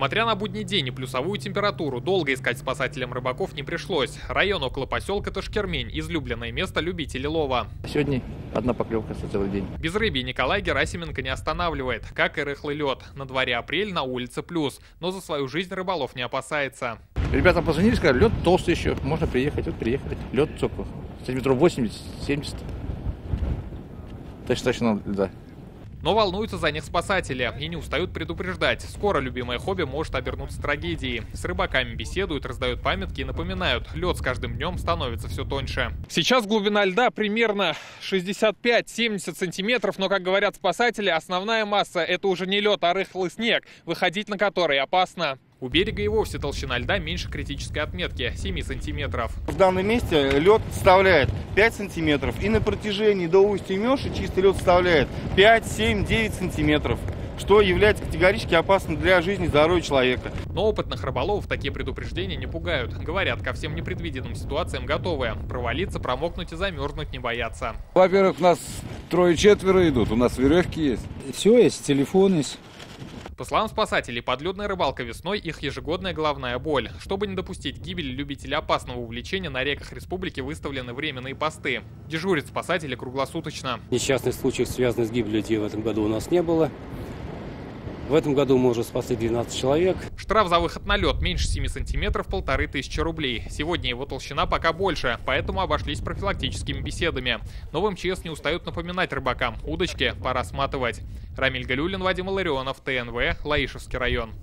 Несмотря на будний день и плюсовую температуру, долго искать спасателям рыбаков не пришлось. Район около поселка Ташкермень – излюбленное место любителей лова. Сегодня одна поклевка за целый день. Безрыбье Николай Герасименко не останавливает, как и рыхлый лед. На дворе апрель, на улице плюс, но за свою жизнь рыболов не опасается. Ребятам позвонили, сказали, лед толстый еще, можно приехать. Вот приехали. Лед теплый, сантиметров 80-70. Точно льда. Но волнуются за них спасатели и не устают предупреждать. Скоро любимое хобби может обернуться трагедией. С рыбаками беседуют, раздают памятки и напоминают, лед с каждым днем становится все тоньше. Сейчас глубина льда примерно 65-70 сантиметров, но, как говорят спасатели, основная масса – это уже не лед, а рыхлый снег, выходить на который опасно. У берега и вовсе толщина льда меньше критической отметки – 7 сантиметров. В данном месте лед составляет 5 сантиметров, и на протяжении до устья Мёши чистый лед составляет 5, 7, 9 сантиметров, что является категорически опасным для жизни и здоровья человека. Но опытных рыболовов такие предупреждения не пугают. Говорят, ко всем непредвиденным ситуациям готовы. Провалиться, промокнуть и замерзнуть не боятся. Во-первых, у нас 3-4 идут, у нас веревки есть. Все есть, телефон есть. По словам спасателей, подледная рыбалка весной – их ежегодная головная боль. Чтобы не допустить гибели любителей опасного увлечения, на реках республики выставлены временные посты. Дежурят спасатели круглосуточно. Несчастных случаев, связанных с гибелью людей, в этом году у нас не было. В этом году мы уже спасли 12 человек. Штраф за выход на лед меньше 7 сантиметров – 1500 рублей. Сегодня его толщина пока больше, поэтому обошлись профилактическими беседами. Но в МЧС не устают напоминать рыбакам – удочки пора сматывать. Рамиль Галюлин, Вадим Илларионов, ТНВ, Лаишевский район.